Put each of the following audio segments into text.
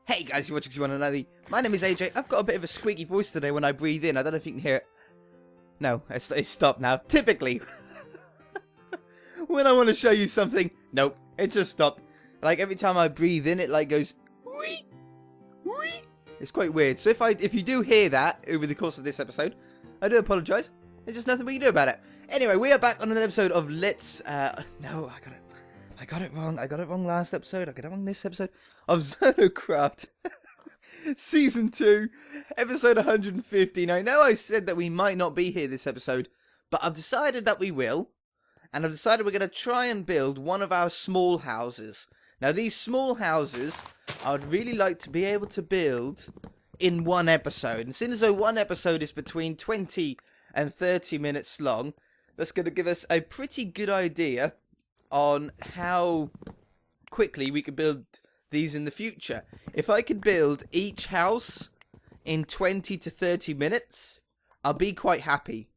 Hey guys, you're watching Z115. My name is AJ. I've got a bit of a squeaky voice today when I breathe in. I don't know if you can hear it. No, it's stopped now. Typically, when I want to show you something, nope, it just stopped. Like every time I breathe in, it like goes, wee, wee. It's quite weird. So if you do hear that over the course of this episode, I do apologise. There's just nothing we can do about it. Anyway, we are back on an episode of Let's. No, I got it wrong. I got it wrong last episode. I got it wrong this episode of ZONOCraft. Season 2, episode 115. I know I said that we might not be here this episode, but I've decided that we will. And I've decided we're going to try and build one of our small houses. Now, these small houses, I would really like to be able to build in one episode. And since though one episode is between 20 and 30 minutes long, that's going to give us a pretty good idea on how quickly we could build these in the future. If I could build each house in 20 to 30 minutes, I'll be quite happy.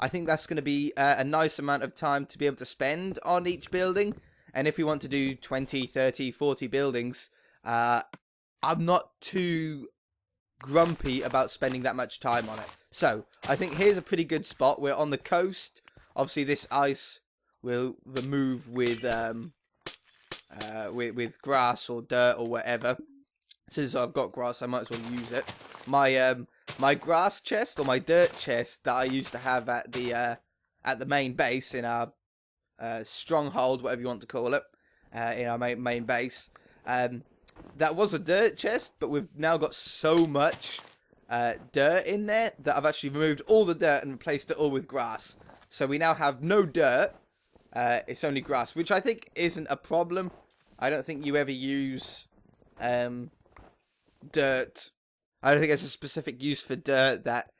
I think that's going to be a nice amount of time to be able to spend on each building. And if we want to do 20, 30, 40 buildings, I'm not too grumpy about spending that much time on it. So, I think here's a pretty good spot. We're on the coast. Obviously, this ice will remove with grass or dirt or whatever. Since I've got grass, I might as well use it. My grass chest or my dirt chest that I used to have at the main base in our stronghold, whatever you want to call it, in our main base. That was a dirt chest, but we've now got so much dirt in there that I've actually removed all the dirt and replaced it all with grass. So we now have no dirt. It's only grass, which I think isn't a problem. I don't think you ever use dirt. I don't think there's a specific use for dirt that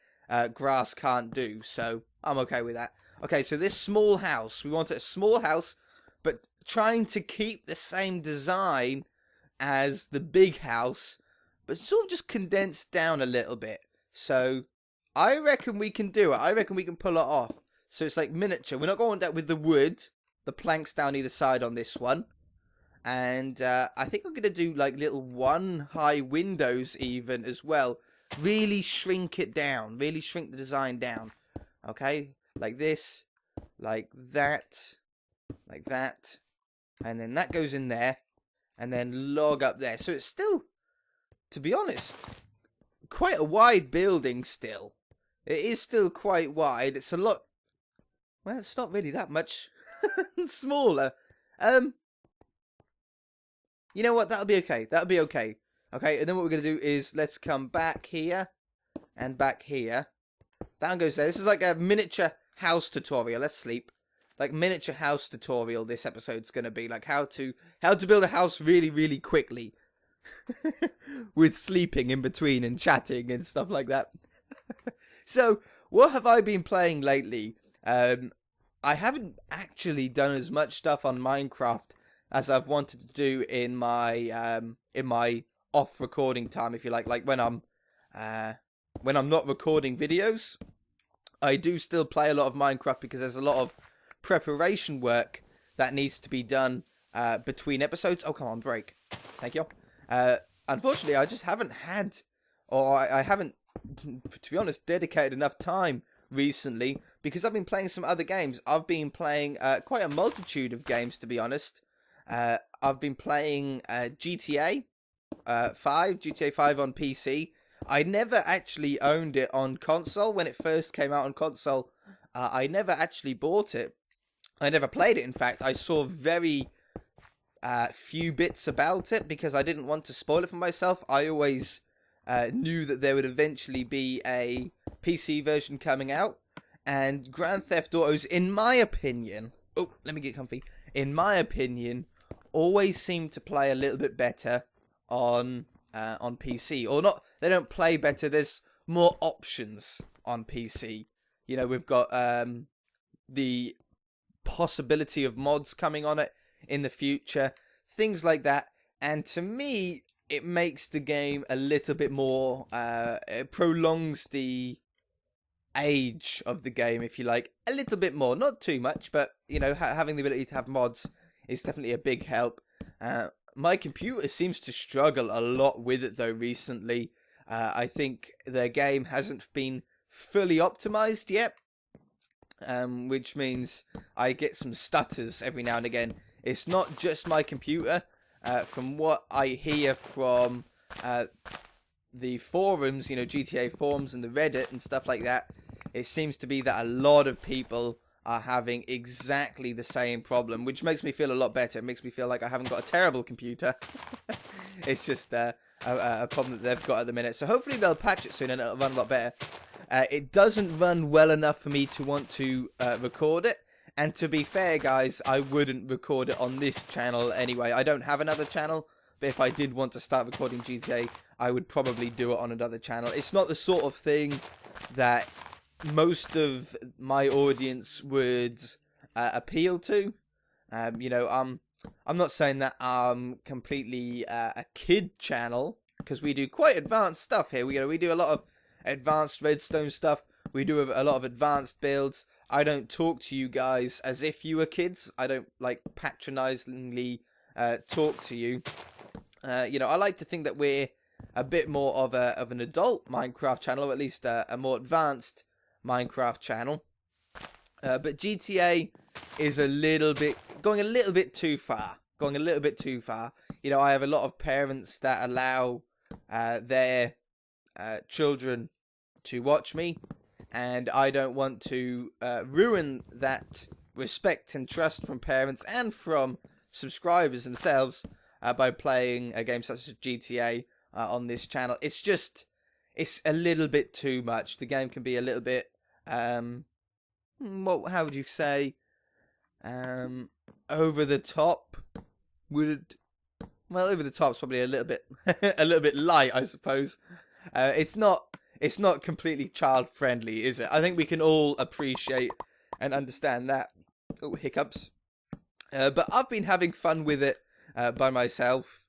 grass can't do, so I'm okay with that. Okay, so this small house, we want a small house, but trying to keep the same design as the big house, but sort of just condensed down a little bit. So I reckon we can do it. I reckon we can pull it off. So it's like miniature. We're not going down with the wood, the planks down either side on this one. And I think we're going to do like little one-high windows even as well. Really shrink it down. Really shrink the design down. Okay? Like this. Like that. Like that. And then that goes in there. And then log up there. So it's still, to be honest, quite a wide building still. It is still quite wide. It's a lot. Well, it's not really that much smaller. You know what? That'll be okay. That'll be okay. Okay, and then what we're going to do is let's come back here and back here. That goes there. This is like a miniature house tutorial. Let's sleep. Like miniature house tutorial this episode's going to be. Like how to build a house really, really quickly. With sleeping in between and chatting and stuff like that. So, what have I been playing lately? I haven't actually done as much stuff on Minecraft as I've wanted to do in my off recording time, if you like when I'm not recording videos. I do still play a lot of Minecraft because there's a lot of preparation work that needs to be done between episodes. Oh, come on, break. Thank you. Unfortunately, I just haven't had, or I haven't, to be honest, dedicated enough time recently because I've been playing some other games. I've been playing quite a multitude of games, to be honest. I've been playing GTA 5 on PC. I never actually owned it on console when it first came out on console. I never actually bought it. I never played it, in fact. I saw very few bits about it because I didn't want to spoil it for myself. I always knew that there would eventually be a PC version coming out, and Grand Theft Autos, in my opinion, oh, let me get comfy, in my opinion, always seem to play a little bit better on PC, or not, they don't play better, there's more options on PC. You know, we've got the possibility of mods coming on it in the future, things like that, and to me, it makes the game a little bit more, it prolongs the age of the game, if you like, a little bit more, not too much, but, you know, having the ability to have mods is definitely a big help. My computer seems to struggle a lot with it though recently. I think the game hasn't been fully optimized yet, which means I get some stutters every now and again. It's not just my computer. From what I hear from the forums, you know, GTA forums and the Reddit and stuff like that, it seems to be that a lot of people are having exactly the same problem, which makes me feel a lot better. It makes me feel like I haven't got a terrible computer. It's just a problem that they've got at the minute. So hopefully they'll patch it soon and it'll run a lot better. It doesn't run well enough for me to want to record it. And to be fair, guys, I wouldn't record it on this channel anyway. I don't have another channel, but if I did want to start recording GTA, I would probably do it on another channel. It's not the sort of thing that most of my audience would appeal to. You know, I'm not saying that I'm completely a kid channel, because we do quite advanced stuff here. We do a lot of advanced redstone stuff. We do a lot of advanced builds. I don't talk to you guys as if you were kids. I don't like patronizingly talk to you. You know, I like to think that we're a bit more of an adult Minecraft channel, or at least a more advanced Minecraft channel. But GTA is going a little bit too far. You know, I have a lot of parents that allow their children to watch me, and I don't want to ruin that respect and trust from parents and from subscribers themselves by playing a game such as GTA on this channel. It's a little bit too much. The game can be a little bit, how would you say, over the top. Over the top's probably a little bit, a little bit light, I suppose. It's not completely child friendly, is it? I think we can all appreciate and understand that. Oh, hiccups. But I've been having fun with it by myself.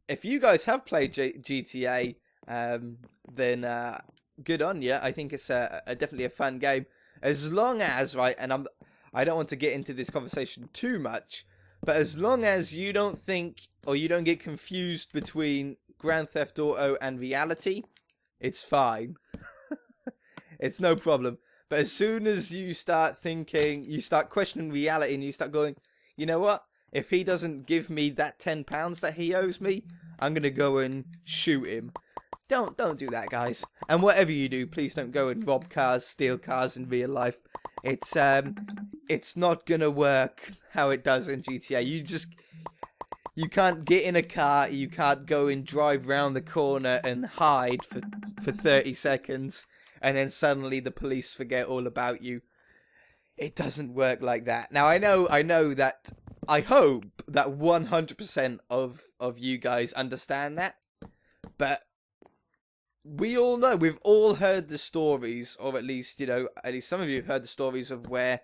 If you guys have played GTA, then good on you. I think it's definitely a fun game. As long as, right, and I don't want to get into this conversation too much, but as long as you don't think, or you don't get confused between Grand Theft Auto and reality, it's fine. It's no problem. But as soon as you start thinking, you start questioning reality, and you start going, you know what? If he doesn't give me that £10 that he owes me, I'm going to go and shoot him. Don't do that, guys. And whatever you do, please don't go and rob cars, steal cars in real life. It's not going to work how it does in GTA. You can't get in a car, you can't go and drive round the corner and hide for 30 seconds, and then suddenly the police forget all about you. It doesn't work like that. Now, I know that, I hope that 100% of you guys understand that, but we all know, we've all heard the stories, or at least, you know, at least some of you have heard the stories of where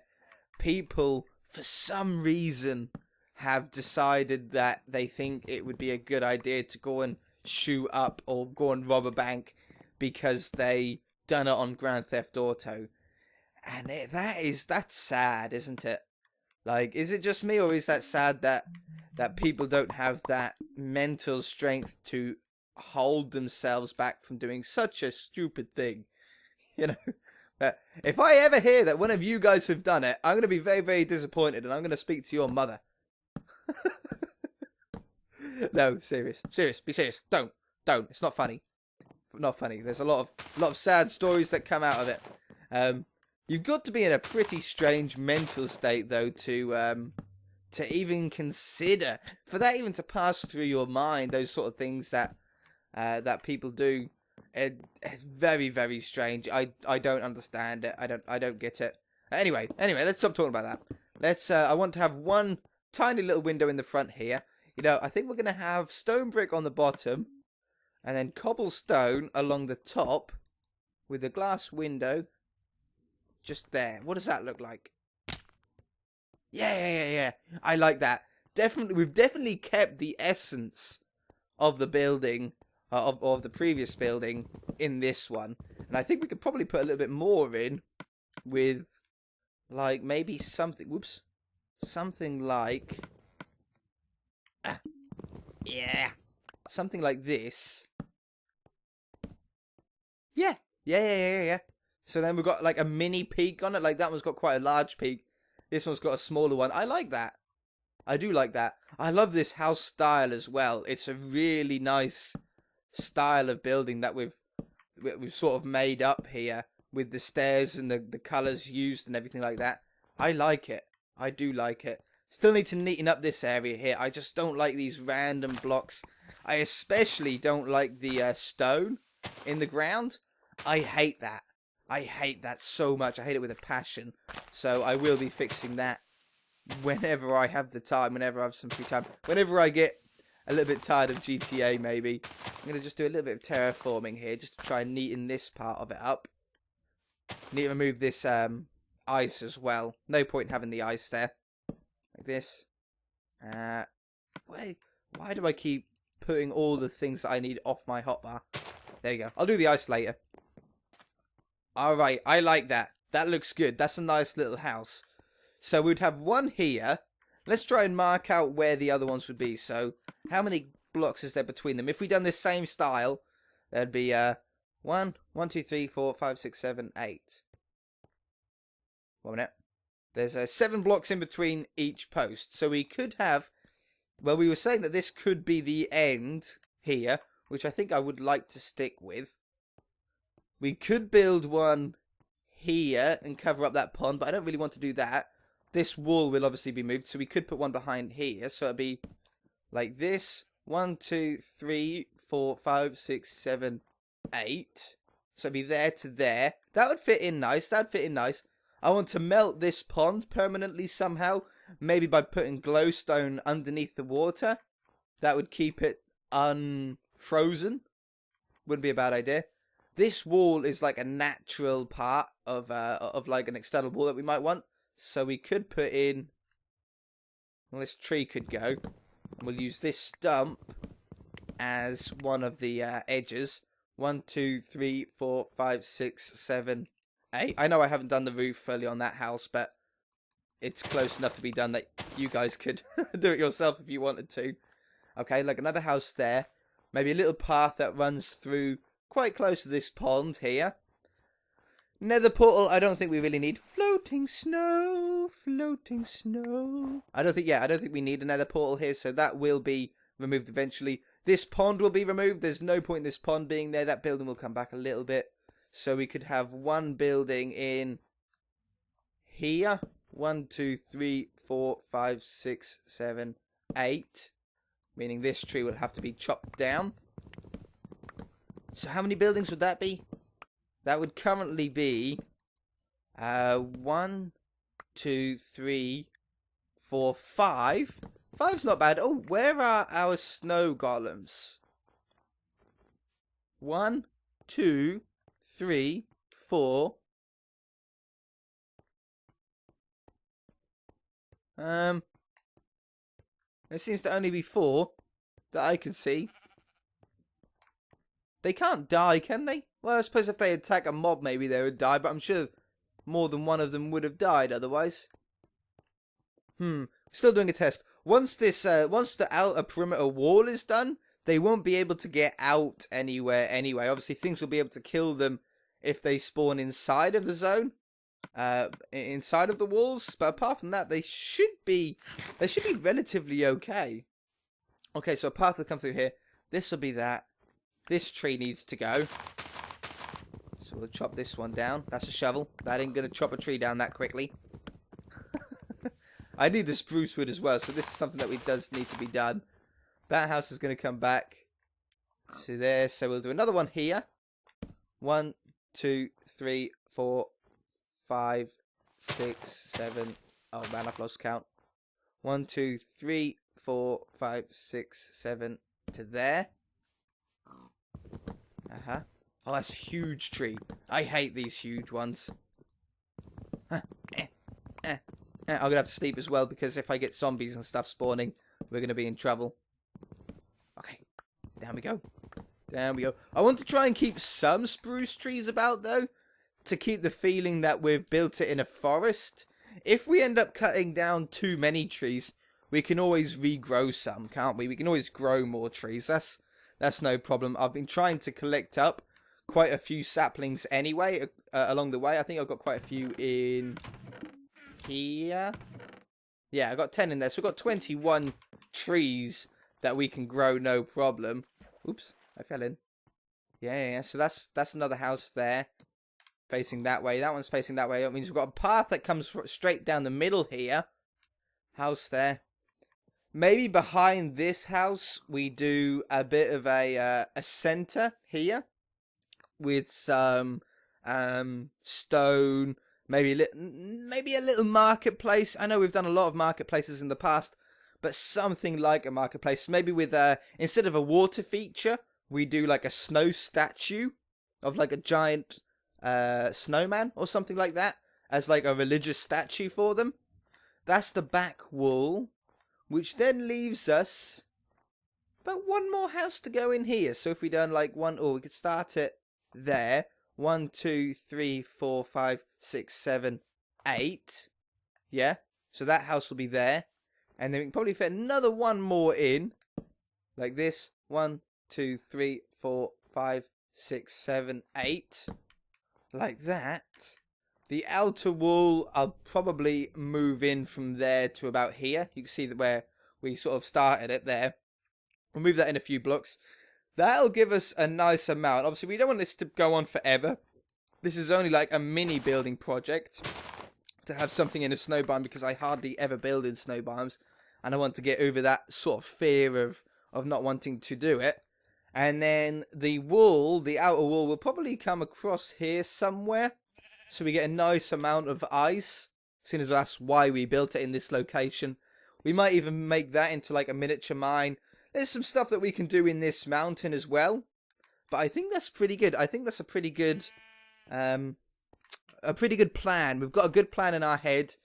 people, for some reason, have decided that they think it would be a good idea to go and shoot up or go and rob a bank because they done it on Grand Theft Auto. And that's sad, isn't it? Like, is it just me, or is that sad that people don't have that mental strength to hold themselves back from doing such a stupid thing? You know, but if I ever hear that one of you guys have done it, I'm going to be very, very disappointed, and I'm going to speak to your mother. No, serious, be serious. Don't. It's not funny. Not funny. There's a lot of sad stories that come out of it. You've got to be in a pretty strange mental state, though, to even consider, for that even to pass through your mind, those sort of things that people do. It's very, very strange. I don't understand it. I don't get it. Anyway, let's stop talking about that. I want to have one tiny little window in the front here. You know, I think we're going to have stone brick on the bottom, and then cobblestone along the top, with a glass window just there. What does that look like? Yeah. I like that. We've definitely kept the essence of the building, of the previous building in this one. And I think we could probably put a little bit more in with, like, maybe something, something like, Yeah. Something like this. Yeah. Yeah. So then we've got like a mini peak on it. Like that one's got quite a large peak. This one's got a smaller one. I like that. I do like that. I love this house style as well. It's a really nice style of building that we've sort of made up here with the stairs and the colours used and everything like that. I like it. I do like it. Still need to neaten up this area here. I just don't like these random blocks. I especially don't like the stone in the ground. I hate that. I hate that so much. I hate it with a passion. So I will be fixing that whenever I have the time, whenever I have some free time. Whenever I get a little bit tired of GTA, maybe. I'm going to just do a little bit of terraforming here, just to try and neaten this part of it up. Need to remove this ice as well. No point in having the ice there. Like this. Wait, why do I keep putting all the things that I need off my hotbar? There you go. I'll do the ice later. Alright, I like that. That looks good. That's a nice little house. So we'd have one here. Let's try and mark out where the other ones would be. So, how many blocks is there between them? If we done this same style, there'd be 1, 2, 3, 4, 5, 6, 7, 8. 1 minute. There's 7 blocks in between each post. So we could have, well, we were saying that this could be the end here, which I think I would like to stick with. We could build one here and cover up that pond, but I don't really want to do that. This wall will obviously be moved, so we could put one behind here. So it'd be like this. 1, 2, 3, 4, 5, 6, 7, 8. So it'd be there to there. That would fit in nice. That'd fit in nice. I want to melt this pond permanently somehow. Maybe by putting glowstone underneath the water. That would keep it unfrozen. Wouldn't be a bad idea. This wall is like a natural part of like an external wall that we might want. So we could put in, well, this tree could go. We'll use this stump as one of the edges. 1, 2, 3, 4, 5, 6, 7, 8. I know I haven't done the roof fully on that house, but it's close enough to be done that you guys could do it yourself if you wanted to. Okay, like another house there. Maybe a little path that runs through quite close to this pond here. Nether portal, I don't think we really need. Floating snow, floating snow. I don't think we need a nether portal here, so that will be removed eventually. This pond will be removed. There's no point in this pond being there. That building will come back a little bit. So we could have one building in here. 1, 2, 3, 4, 5, 6, 7, 8. Meaning this tree will have to be chopped down. So how many buildings would that be? That would currently be 1, 2, 3, 4, 5. 5's not bad. Oh, where are our snow golems? 1, 2, 3, 4. There seems to only be 4 that I can see. They can't die, can they? Well, I suppose if they attack a mob, maybe they would die, but I'm sure more than one of them would have died otherwise. Still doing a test. Once the outer perimeter wall is done, they won't be able to get out anywhere anyway. Obviously, things will be able to kill them if they spawn inside of the zone, inside of the walls. But apart from that, they should be relatively okay. Okay, so a path will come through here. This will be that. This tree needs to go. So we'll chop this one down. That's a shovel. That ain't going to chop a tree down that quickly. I need the spruce wood as well, so this is something that does need to be done. That house is going to come back to there, so we'll do another one here. 1, 2, 3, 4, 5, 6, 7. Oh man, I've lost count. 1, 2, 3, 4, 5, 6, 7 to there. Oh, that's a huge tree. I hate these huge ones. I'm going to have to sleep as well, because if I get zombies and stuff spawning, we're going to be in trouble. Okay, down we go. Down we go. I want to try and keep some spruce trees about, though, to keep the feeling that we've built it in a forest. If we end up cutting down too many trees, we can always regrow some, can't we? We can always grow more trees. That's no problem. I've been trying to collect up quite a few saplings anyway along the way. I think I've got quite a few in here. Yeah, I got 10 in there. So we've got 21 trees that we can grow, no problem. Oops, I fell in. Yeah. So that's another house there, facing that way. That one's facing that way. That means we've got a path that comes straight down the middle here. House there. Maybe behind this house we do a bit of a center here with some stone. Maybe a little marketplace. I know we've done a lot of marketplaces in the past, but something like a marketplace. Maybe with instead of a water feature, we do like a snow statue of like a giant snowman or something like that as like a religious statue for them. That's the back wall, which then leaves us about one more house to go in here. So if we done like we could start it there. 1, 2, 3, 4, 5, 6, 7, 8. Yeah. So that house will be there. And then we can probably fit another one more in. Like this. 1, 2, 3, 4, 5, 6, 7, 8. Like that. The outer wall, I'll probably move in from there to about here. You can see that where we sort of started it there. We'll move that in a few blocks. That'll give us a nice amount. Obviously, we don't want this to go on forever. This is only like a mini building project to have something in a snow biome because I hardly ever build in snow biomes. And I want to get over that sort of fear of not wanting to do it. And then the wall, the outer wall, will probably come across here somewhere. So we get a nice amount of ice. Seeing as that's why we built it in this location. We might even make that into like a miniature mine. There's some stuff that we can do in this mountain as well. But I think that's pretty good. I think that's a pretty good plan. We've got a good plan in our head.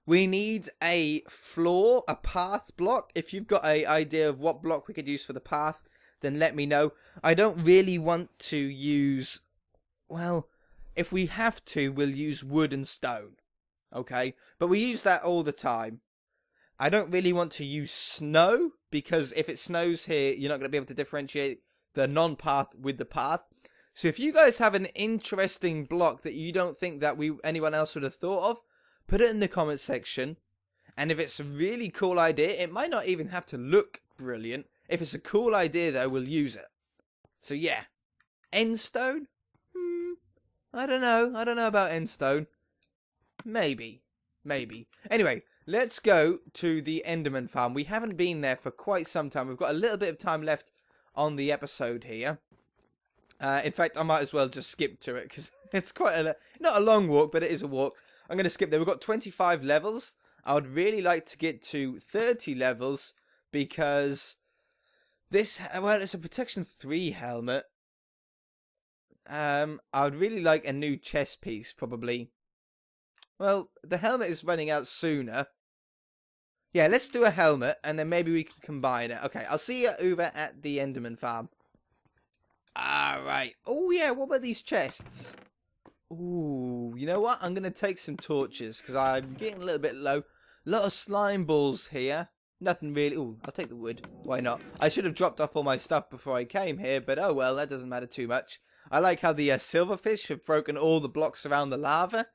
We need a floor, a path block. If you've got an idea of what block we could use for the path, then let me know. I don't really want to use... Well, if we have to, we'll use wood and stone. Okay? But we use that all the time. I don't really want to use snow, because if it snows here, you're not going to be able to differentiate the non-path with the path. So if you guys have an interesting block that you don't think that anyone else would have thought of, put it in the comments section. And if it's a really cool idea, it might not even have to look brilliant. If it's a cool idea, though, we'll use it. So yeah. Endstone? I don't know. I don't know about endstone. Maybe. Anyway, let's go to the Enderman farm. We haven't been there for quite some time. We've got a little bit of time left on the episode here. In fact, I might as well just skip to it, because it's quite not a long walk, but it is a walk. I'm going to skip there. We've got 25 levels. I would really like to get to 30 levels, because this, well, it's a protection 3 helmet. I would really like a new chest piece, probably. Well, the helmet is running out sooner. Yeah, let's do a helmet, and then maybe we can combine it. Okay, I'll see you over at the Enderman farm. Alright. Oh, yeah, what about these chests? Ooh, you know what? I'm going to take some torches, because I'm getting a little bit low. A lot of slime balls here. Nothing really. Ooh, I'll take the wood. Why not? I should have dropped off all my stuff before I came here, but oh well, that doesn't matter too much. I like how the silverfish have broken all the blocks around the lava.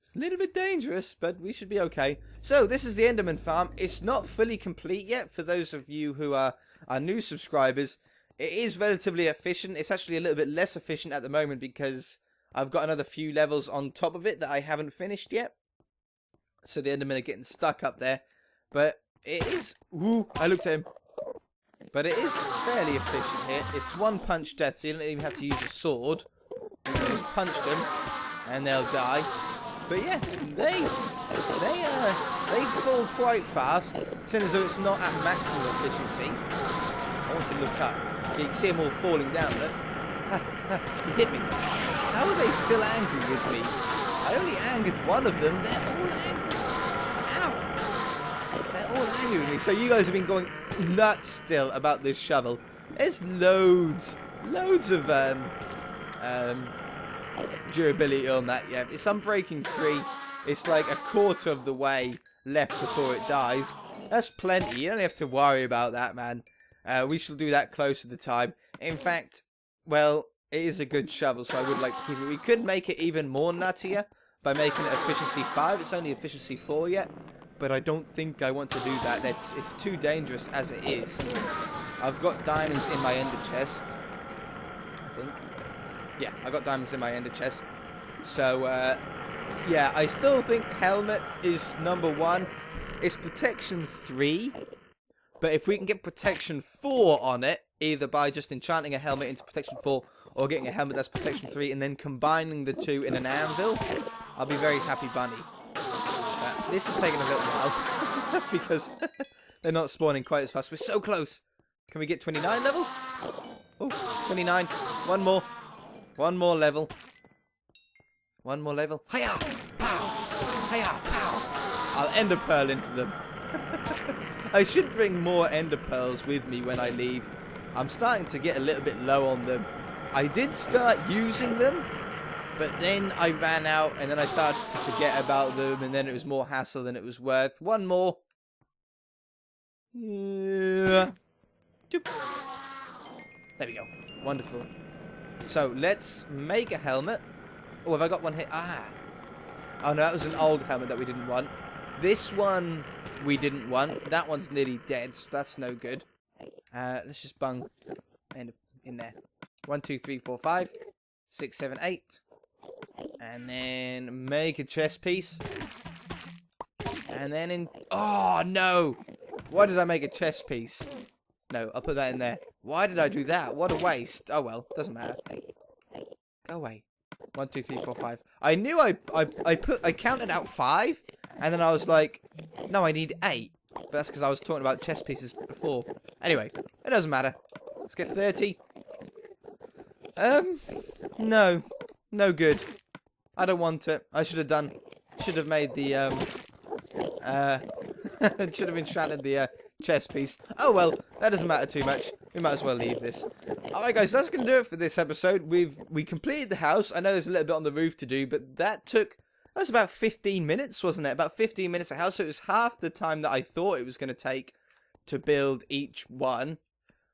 It's a little bit dangerous, but we should be okay. So, this is the Enderman farm. It's not fully complete yet for those of you who are new subscribers. It is relatively efficient. It's actually a little bit less efficient at the moment because I've got another few levels on top of it that I haven't finished yet. So the Endermen are getting stuck up there. But it is... Ooh, I looked at him. But it is fairly efficient here. It's one punch death, so you don't even have to use a sword. You just punch them, and they'll die. But yeah, they fall quite fast, seeing as though it's not at maximum efficiency. I want to look up. You can see them all falling down, look. He hit me. How are they still angry with me? I only angered one of them. They're all angry. Ow! They're all angry with me. So you guys have been going nuts still about this shovel. There's loads of durability on that. Yeah, it's Unbreaking 3. It's like a quarter of the way left before it dies. That's plenty. You don't have to worry about that, man. We shall do that close to the time. In fact, well, it is a good shovel, so I would like to keep it. We could make it even more nuttier by making it efficiency 5. It's only efficiency 4 yet, but I don't think I want to do that. It's too dangerous as it is. I've got diamonds in my ender chest, I think. Yeah, I got diamonds in my ender chest. So, yeah, I still think helmet is number 1. It's protection 3, but if we can get protection 4 on it, either by just enchanting a helmet into protection 4 or getting a helmet that's protection 3 and then combining the two in an anvil, I'll be very happy bunny. This is taking a little while because they're not spawning quite as fast. We're so close. Can we get 29 levels? Oh, 29. One more. One more level. One more level. Hiya! Pow! Hiya! Pow! I'll ender pearl into them. I should bring more ender pearls with me when I leave. I'm starting to get a little bit low on them. I did start using them, but then I ran out and then I started to forget about them and then it was more hassle than it was worth. One more. Yeah. There we go. Wonderful. So let's make a helmet. Oh, have I got one here? Ah. Oh no, that was an old helmet that we didn't want. This one we didn't want. That one's nearly dead, so that's no good. Let's just bung in there. 1, 2, 3, 4, 5, 6, 7, 8. And then make a chest piece. And then in... Oh, no! Why did I make a chest piece? No, I'll put that in there. Why did I do that? What a waste. Oh, well. Doesn't matter. Go away. 1, 2, 3, 4, 5. I knew I counted out 5. And then I was like, no, I need 8. But that's because I was talking about chest pieces before. Anyway, it doesn't matter. Let's get 30. No. No good. I don't want it. I should have made the, should have enchanted the, chest piece. Oh well, that doesn't matter too much. We might as well leave this. Alright guys, that's going to do it for this episode. We completed the house. I know there's a little bit on the roof to do, but that was about 15 minutes, wasn't it? About 15 minutes a house, so it was half the time that I thought it was going to take to build each one.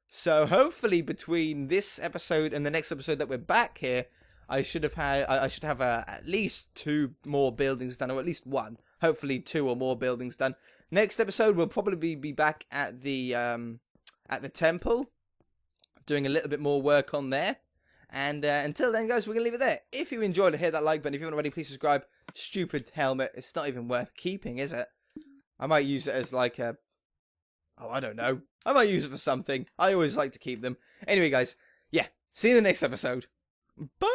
So hopefully between this episode and the next episode that we're back here, I should have at least 2 more buildings done, or at least 1. Hopefully 2 or more buildings done. Next episode we'll probably be back at the temple, doing a little bit more work on there. And until then, guys, we're gonna leave it there. If you enjoyed it, hit that like button. If you haven't already, please subscribe. Stupid helmet. It's not even worth keeping, is it? I might use it as like a... Oh, I don't know. I might use it for something. I always like to keep them. Anyway, guys, yeah. See you in the next episode. Bye!